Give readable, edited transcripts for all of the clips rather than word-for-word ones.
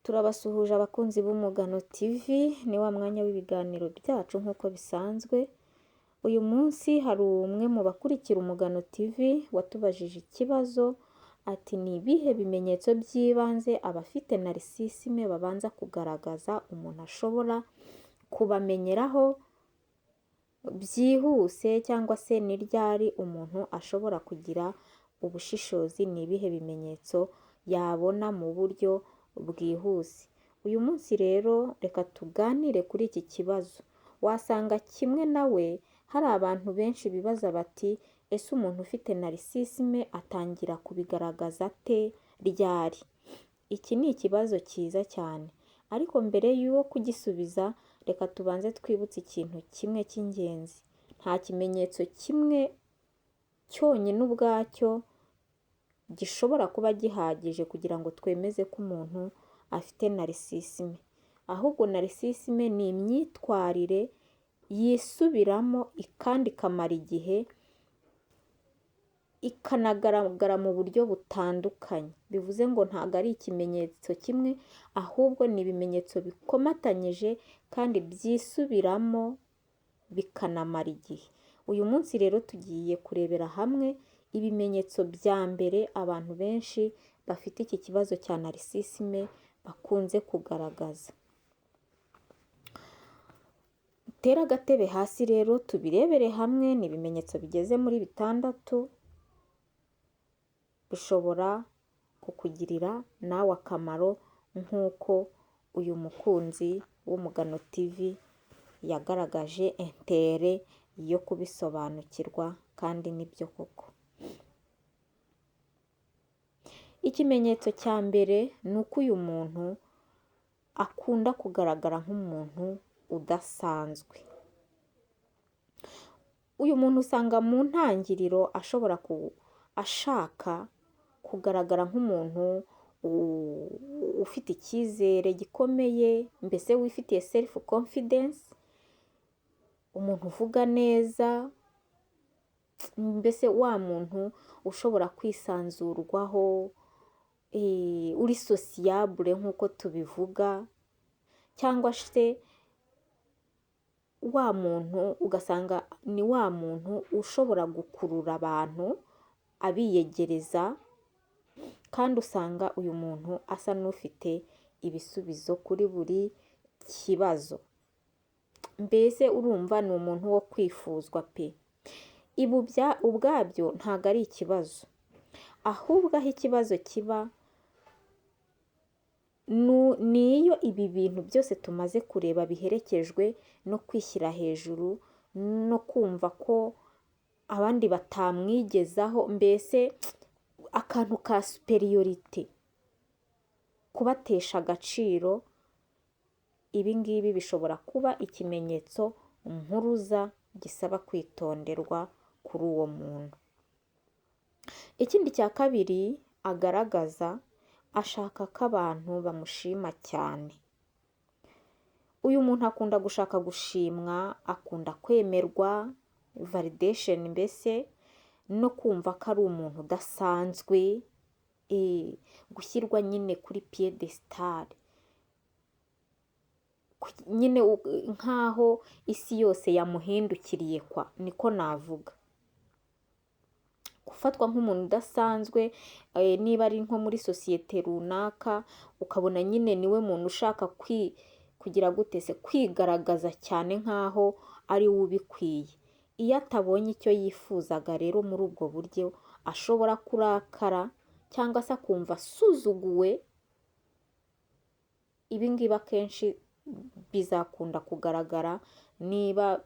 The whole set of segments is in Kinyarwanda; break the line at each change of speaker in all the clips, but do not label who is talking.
Turabasuhuje abakunzi b'Umugano TV, ni wa mwanya w'ibiganiro byacu nk'uko bisanzwe. Uyu munsi hari umwe mu bakurikira Umugano TV watubajije ikibazo ati ni ibihe bimenyetso by'ibanze abafite narisisime babanza kugaragaza umuntu ashobora kubamenyeraho byihuse, cyangwa se ni ryari umuntu ashobora kugira ubushishozi, ni ibihe bimenyetso yabona mu buryo bwihuse. Uyu munsi rero reka tuganire kuri iki kibazo. Wasanga kimwe nawe hari abantu benshi bibaza bati ese umuntu ufite narisisime atangira kubigaragaza ate, ryari? Iki ni ikibazo cyiza cyane, ariko mbere y'uwo kugisubiza reka tubanze twibutse ikintu kimwe cy'ingenzi. Nta kimenyetso kimwe cyonyine ubwacyo gishobora kuba gihagije kugira ngo twemeze ko umuntu afite narisisime. Ahubwo narisisime ni imyitwarire yisubiramo kandi ikamara igihe, ikanagaragara mu buryo butandukanye. Bivuze ngo ntabwo ari ikimenyetso kimwe, ahubwo ni ibimenyetso bikomatanyije kandi byisubiramo bikanamara igihe. Uyu munsi rero tugiye kurebera hamwe ibimenyetso bya mbere abantu benshi bafite iki kibazo cya narisisime bakunze kugaragaza. Tera agatebe hasi rero tubirebere hamwe. Ni ibimenyetso bigeze muri 6 bishobora kukugirira nawe akamaro nk'uko uyu mukunzi w'Umugano TV yagaragaje intere yo kubisobanukirwa, kandi nibyo koko. Ikimenyetso cya mbere ni uko uyu muntu akunda kugaragara nk'umuntu udasanzwe. Uyu muntu usanga mu ntangiriro ashaka kugaragara nk'umuntu ufite icyizere gikomeye, mbese wifitiye self confidence, umuntu uvuga neza, mbese wa muntu ushobora kwisanzurwaho, uri sociable nk'uko tubivuga, cyangwa se wa muntu ugasanga ni wa muntu ushobora gukurura abantu abiyegereza, kandi usanga uyu muntu asa n'ufite ibisubizo kuri buri kibazo. Mbese urumva ni umuntu wo kwifuzwa pe. Ibi ubwabyo ntabwo ari ikibazo, ahubwo aho ikibazo kiba ni iyo ibi bintu byose tumaze kureba biherekejwe no kwishyira hejuru, no kumva ko abandi batamwigezaho, mbese akantu ka superiorite, kubatesha agaciro. Ibi ngibi bishobora kuba ikimenyetso mpuruza gisaba kwitonderwa kuri uwo muntu. Ikindi cya kabiri agaragaza, ashaka ko abantu bamushima cyane. Uyu muntu akunda gushaka gushimwa, akunda kwemerwa, validation, mbese no kumva ko ari umuntu udasanzwe, gushyirwa nyine kuri piedestal, nyine nk'aho isi yose yamuhindukiriye, niko navuga. Gufatwa nk'umuntu udasanzwe, niba ari nko muri sosiyete runaka, ukabona nyine niwe muntu ushaka kugira gutese kwigaragaza cyane nk'aho ari we ubikwiye. Iyo atabonye icyo yifuzaga rero muri ubwo buryo, ashobora kurakara cyangwa se akumva asuzuguwe. Ibi ngibi akenshi bizakunda kugaragara niba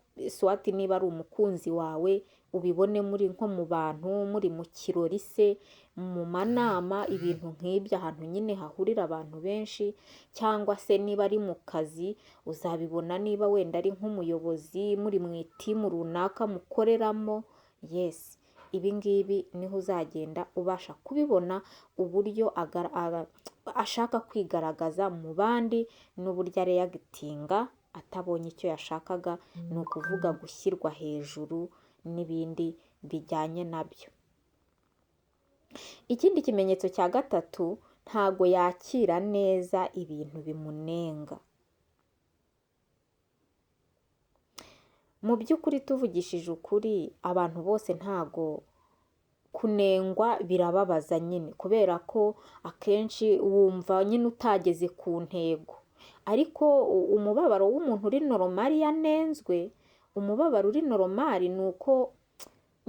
ari umukunzi wawe, ubibone muri nko mu bantu, muri mu kirori se, mu manama, ibintu nk'ibyo, ahantu nyine hahurira abantu benshi, cyangwa se niba ari mu kazi, uzabibona niba wenda ari nk'umuyobozi, muri mu itimu runaka mukoreramo. Yes, ibi ngibi niho uzagenda ubasha kubibona uburyo ashaka kwigaragaza mu bandi, n'uburyo areyagitinga atabonye icyo yashakaga, ni ukuvuga gushyirwa hejuru n'ibindi bijyanye nabyo. Ikindi kimenyetso cya gatatu ntago yakira neza ibintu bimunenga. Mu by'ukuri tuvugishije ukuri, abantu bose ntago kunengwa birababaza nyine, kubera ko akenshi wumva nyine utageze ku ntego. Ariko umubabaro w'umuntu uri normal yanenzwe, umubabaro uri normal ni uko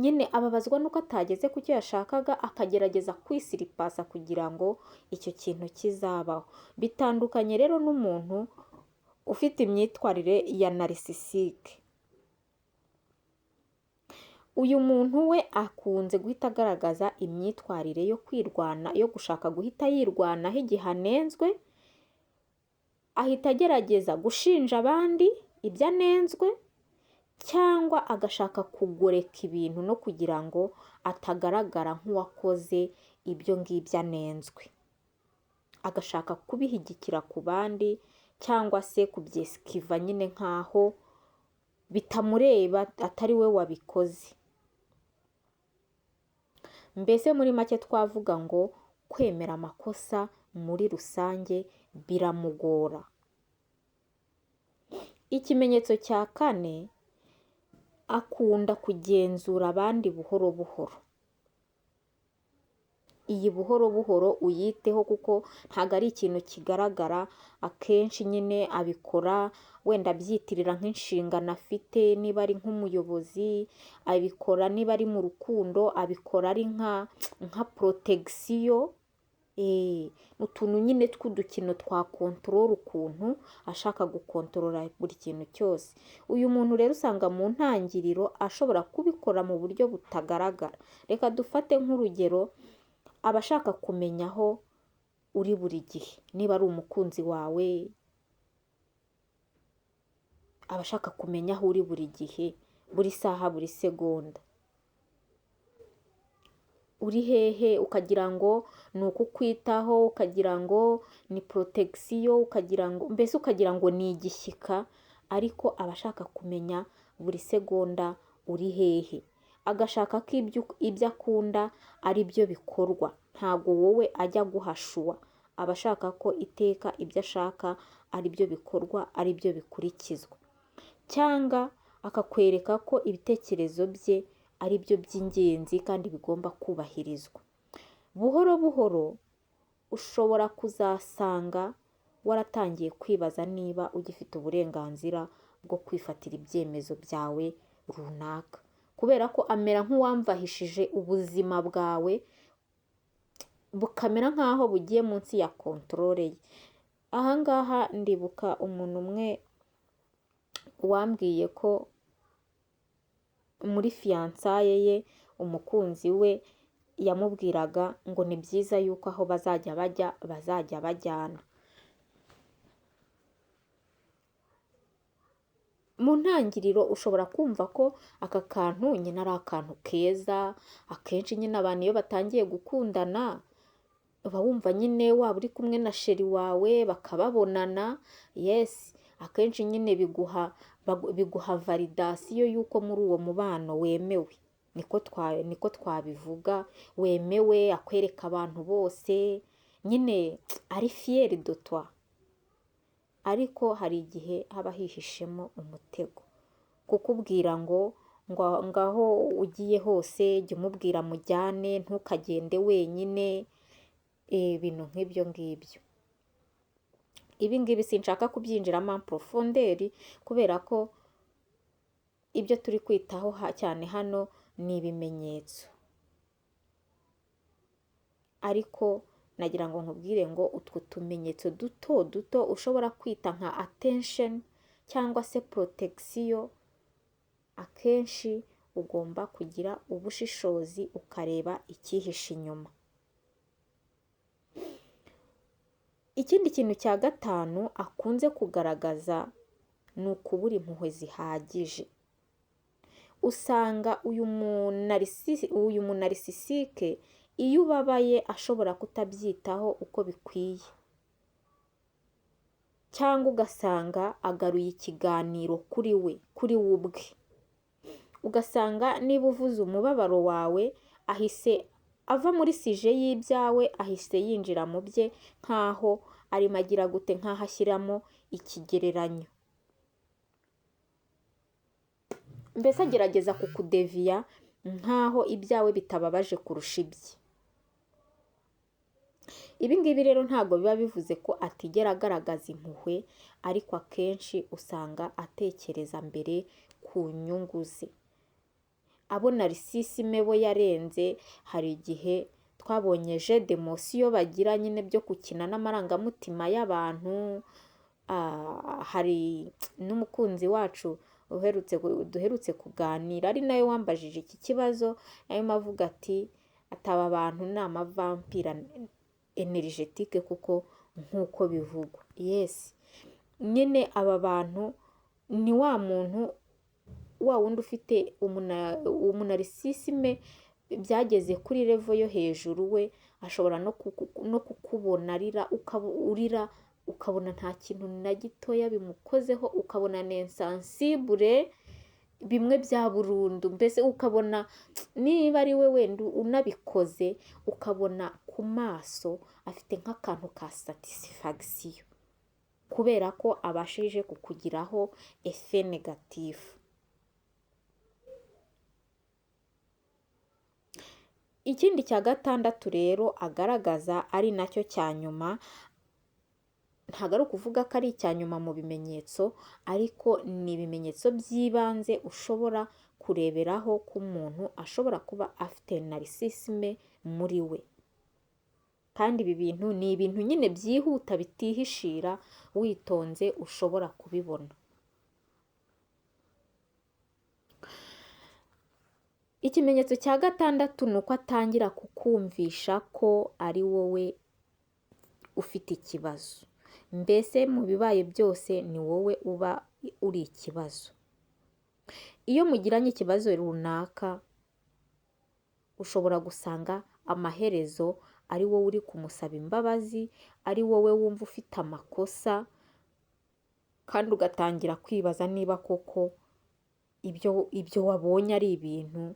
nyine ababazwa nuko atageze ku cyo yashakaga, akagerageza kwisiripasa kugira ngo icyo kintu kizabaho. Bitandukanye rero n'umuntu ufite imyitwarire ya narcissistic. Uyu muntu we akunze guhita agaragaza imyitwarire yo kwirwana, yo gushaka guhita yirwanaho igihe anenzwe, ahita agerageza gushinja abandi ibyo anenzwe, cyangwa agashaka kugoreka ibintu no kugira ngo atagaragara nk'uwakoze ibyo ngibyo anenzwe. Agashaka kubihigikira ku bandi cyangwa se kubyesikiva nyine nk'aho bitamureba, atari we wabikoze. Mbese muri make twavuga ngo kwemera amakosa muri rusange biramugora. Ikimenyetso cya kane, akunda kugenzura abandi buhoro buhoro. Iyi buhoro buhoro uyiteho kuko ntago ari ikintu kigaragara. Akenshi nyine abikora wenda abyitirira nk'inshingano afite, niba ari nk'umuyobozi, abikora niba ari mu rukundo, abikora ari nka protection. Utuntu nyine tw'udukino twa control, ukuntu ashaka gukontorora buri kintu cyose. Uyu muntu rero usanga mu ntangiriro ashobora kubikora mu buryo butagaragara. Reka dufate nk'urugero, abashaka kumenya aho uri buri gihe, niba ari umukunzi wawe, abashaka kumenya aho uri buri gihe, buri saha, buri segonda. Uri hehe, ukagira ngo ni ukukwitaho, ukagira ngo ni protection, ukagira ngo mbese ukagira ngo ni igishyika, ariko abashaka kumenya buri segonda uri hehe. Agashaka ko ibyo akunda ari byo bikorwa, ntago wowe ajya guhashua. Abashaka ko iteka ibyo ashaka ari byo bikorwa, ari byo bikurikizwa. Cyangwa akakwereka ko ibitekerezo bye ari byo by'ingenzi kandi bigomba kubahirizwa. Buhoro buhoro ushobora kuzasanga waratangiye kwibaza niba ugifite uburenganzira bwo kwifatira ibyemezo byawe runaka, kubera ko amera nk'uwamvahishije ubuzima bwawe, bukamera nk'aho bugiye munsi ya kontorore ye. Ahangaha ndibuka umuntu umwe wambwiye ko muri fiyansaye ye, umukunzi we yamubwiraga ngo ni byiza yuko aho bazajya bajya bazajya bajyana. Mu ntangiriro ushobora kumva ko aka kantu nyine ari akantu keza. Akenshi nyine abantu iyo batangiye gukundana, uba wumva nyine waba uri kumwe na sheri wawe bakababonana, yes, akenshi nyine biguha validasiyo y'uko muri uwo mubano wemewe. Niko twabivuga, wemewe, akwereka abantu bose, nyine ari fier de toi. Ariko hari igihe haba hihishemo umutego, kukubwira ngo ngaho ugiye hose jya umubwira mujyane, ntukagende wenyine, ibintu nk'ibyo ngibyo. Ibi ngibi sinshaka kubyinjiramo en profondeur, kubera ko ibyo turi kwitaho cyane hano ni ibimenyetso. Ariko nagira ngo nkubwire ngo utwo tumenyetso duto duto ushobora kwita nka attention cyangwa se protection, akenshi ugomba kugira ubushishozi ukareba icyihishe inyuma. Ikindi kintu cya gatanu akunze kugaragaza ni ukubura impuhwe zihagije. Usanga uyu munarcisike iyo ubabaye ashobora kutabyitaho uko bikwiye, cyangwa ugasanga agaruye ikiganiro kuri we ubwe. Ugasanga niba uvuze umubabaro wawe ahise ava muri sije y'ibyawe ahise yinjira mu bye nk'aho arimo agira gute, nk'aho ashyiramo ikigereranyo, mbese agerageza kukudeviya nk'aho ibyawe bitababaje kurusha ibye. Ibi ngibi rero ntabwo biba bivuze ko atigera agaragaza impuhwe, ariko akenshi usanga atekereza mbere ku nyungu ze. Abo narisisime bo yarenze, hari igihe twabonye je demosiyo bagira nyine byo gukina n'amarangamutima y'abantu. Hari n'umukunzi wacu duherutse kuganira, ari nawe wambajije iki kibazo, arimo avuga ati ataba abantu ni amavampira energetike kuko nk'uko bivugwa. Yes, nyine aba bantu ni wa muntu wa wundi ufite umunarisisime byageze kuri levo yo hejuru, we ashobora no kukubona urira ukabona nta kintu na gitoya bimukozeho, ukabona ni insensible bimwe bya burundu, mbese ukabona niba ari we wenda unabikoze ukabona ku maso afite nk'akantu ka satisfaction kubera ko abashije kukugiraho efe negatifu. Ikindi cya gatandatu rero agaragaza ari nacyo cya nyuma, ntabwo ari ukuvuga ko ari icya nyuma mu bimenyetso, ariko ni ibimenyetso by'ibanze ushobora kureberaho ko umuntu ashobora kuba afite narisisime muri we. Kandi ibi bintu ni ibintu nyine byihuta bitihishira, witonze ushobora kubibona. Ikimenyetso cya gatandatu ni uko atangira kukumvisha ko ari wowe ufite ikibazo, mbese mu bibaye byose ni wowe uba uri ikibazo. Iyo mugiranye ikibazo runaka, ushobora gusanga amaherezo ari wowe uri kumusaba imbabazi, ari wowe wumva ufite amakosa, kandi ugatangira kwibaza niba koko ibyo wabonye ari ibintu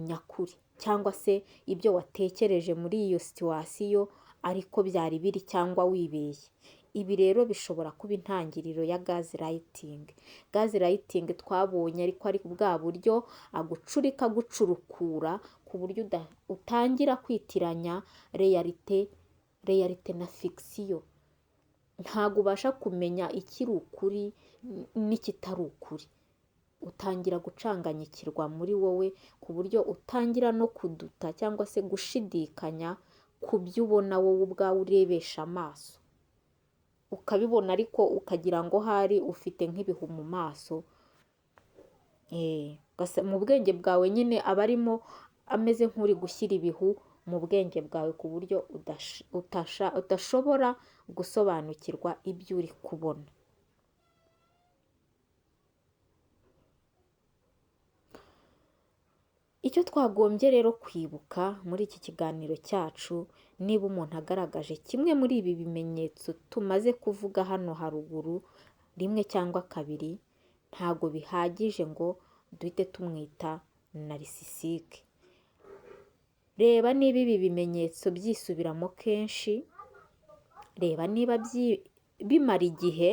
nyakuri, cyangwa se ibyo watekereje muri iyo situwasiyo ariko byari biri cyangwa wibeshye. Ibi rero bishobora kuba intangiriro ya gaslighting. Gaslighting twabonye ariko ari bwa buryo agucurika agucurukura ku buryo utangira kwitiranya realite na fiction. Ntabwo ubasha kumenya ikiri ukuri n'ikitari ukuri, utangira gucanganyikirwa muri wowe ku buryo utangira no kuduta cyangwa se gushidikanya ku byo ubona wowe ubwawe urebesha amaso, ukabibona ariko ukagira ngo hari ufite nk'ibihu mu maso. Mu bwenge bwawe nyine aba arimo ameze nk'uri gushyira ibihu mu bwenge bwawe ku buryo udashobora gusobanukirwa ibyo uri kubona. Icyo twagombye rero kwibuka muri iki kiganiro cyacu, niba umuntu agaragaje kimwe muri ibi bimenyetso tumaze kuvuga hano haruguru, rimwe cyangwa kabiri, ntabwo bihagije ngo duhite tumwita narisisike. Reba niba ibi bimenyetso byisubiramo kenshi, reba niba bimara igihe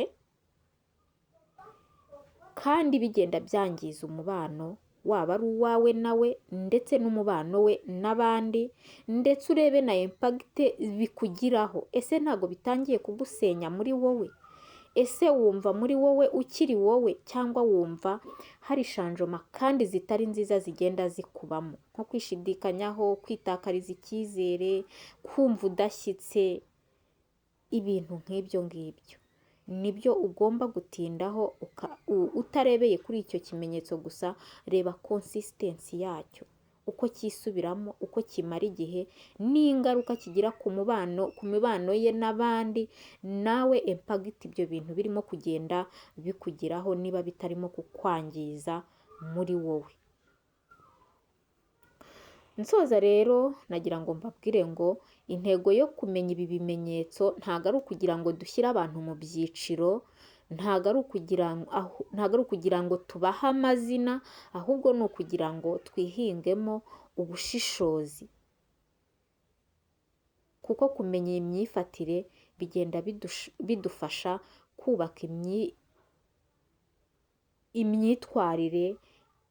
kandi bigenda byangiza umubano, waba ari uwawe nawe ndetse n'umubano we n'abandi, ndetse urebe na impagite bikugiraho. Ese ntabwo bitangiye kugusenya muri wowe? Ese wumva muri wowe ukiri wowe, cyangwa wumva hari shanjoma kandi zitari nziza zigenda zikubamo, nko kwishidikanyaho, kwitakariza icyizere, kumva udashyitse, ibintu nk'ibyo ngibyo nibyo ugomba gutindaho, utarebeye kuri icyo kimenyetso gusa. Reba consistency yacyo, uko cyisubiramo, uko kimara igihe, n'ingaruka kigira ku mibano ye n'abandi, nawe impagiti ibyo bintu birimo kugenda bikugiraho, niba bitarimo kukwangiza muri wowe. Nsoza rero nagira ngo mbabwire ngo intego yo kumenya ibi bimenyetso ntabwo ari ukugira ngo dushyire abantu mu byiciro, ntabwo ari ukugira ngo tubahe amazina, ahubwo ni ukugira ngo twihingemo ubushishozi, kuko kumenya iyi myifatire bigenda bidufasha kubaka imyitwarire,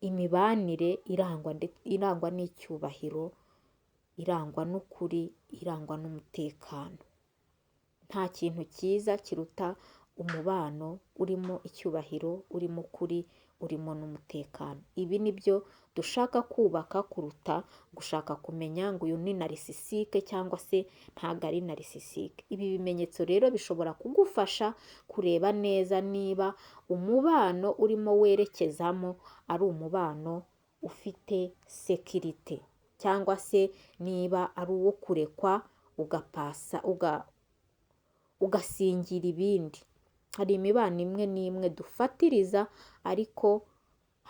imibanire irangwa n'icyubahiro, irangwa n'ukuri, irangwa n'umutekano. Nta kintu cyiza kiruta umubano urimo icyubahiro, urimo ukuri, urimo n'umutekano. Ibi ni byo dushaka kubaka kuruta gushaka kumenya ngo uyu ni narisisike cyangwa se ntabwo ari narisisike. Ibi bimenyetso rero bishobora kugufasha kureba neza niba umubano urimo werekezamo ari umubano ufite sekirite, cyangwa se niba ari uwo kurekwa ugasingira ibindi. Hari imibano imwe n'imwe dufatiriza, ariko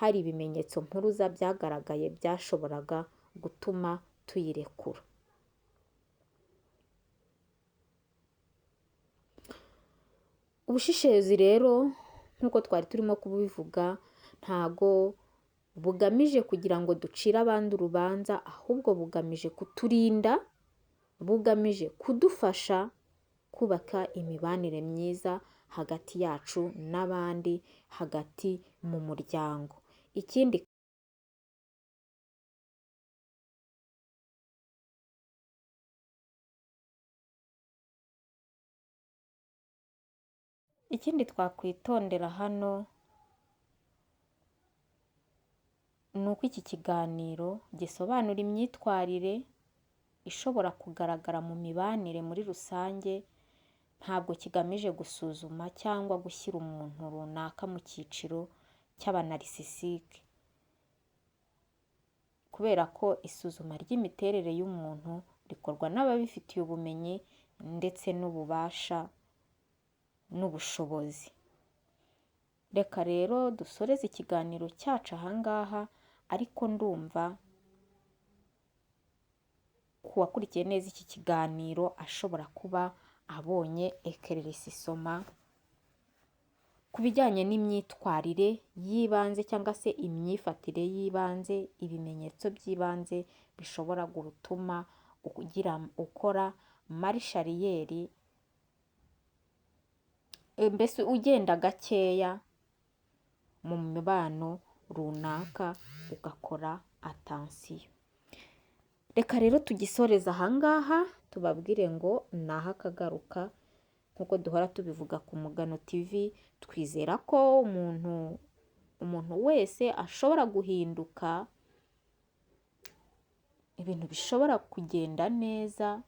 hari ibimenyetso mpuruza byagaragaye byashoboraga gutuma tuyirekura. Ubushishozi rero nk'uko twari turimo kubivuga, ntago bugamije kugira ngo ducire abandi urubanza, ahubwo bugamije kuturinda, bugamije kudufasha kubaka imibanire myiza hagati yacu n'abandi, hagati mu muryango. Ikindi twakwitondera hano ni uko iki kiganiro gisobanura imyitwarire ishobora kugaragara mu mibanire muri rusange, ntabwo kigamije gusuzuma cyangwa gushyira umuntu runaka mu cyiciro cy'abanarisisike, kubera ko isuzuma ry'imiterere y'umuntu rikorwa n'ababifitiye ubumenyi ndetse n'ububasha n'ubushobozi. Reka rero dusoreze ikiganiro cyacu ahangaha, ariko ndumva kuwakurikiye neza iki kiganiro ashobora kuba abonye ekererisisoma ku bijyanye n'imyitwarire y'ibanze cyangwa se imyifatire y'ibanze, ibimenyetso by'ibanze bishobora gutuma ukora marishariyeri, mbese ugenda gakeya mu mibano runaka, ugakora atansiyo. Reka rero tugisoreze ahangaha, tubabwire ngo naho akagaruka. Nk'uko duhora tubivuga ku Mugano TV, twizera ko umuntu wese ashobora guhinduka, ibintu bishobora kugenda neza.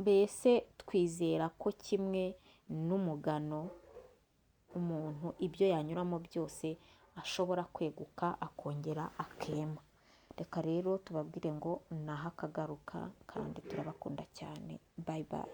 Mbese twizera ko kimwe n'umugano, umuntu ibyo yanyuramo byose ashobora kweguka akongera akema. Reka rero tubabwire ngo naho akagaruka, kandi turabakunda cyane. Bye bye.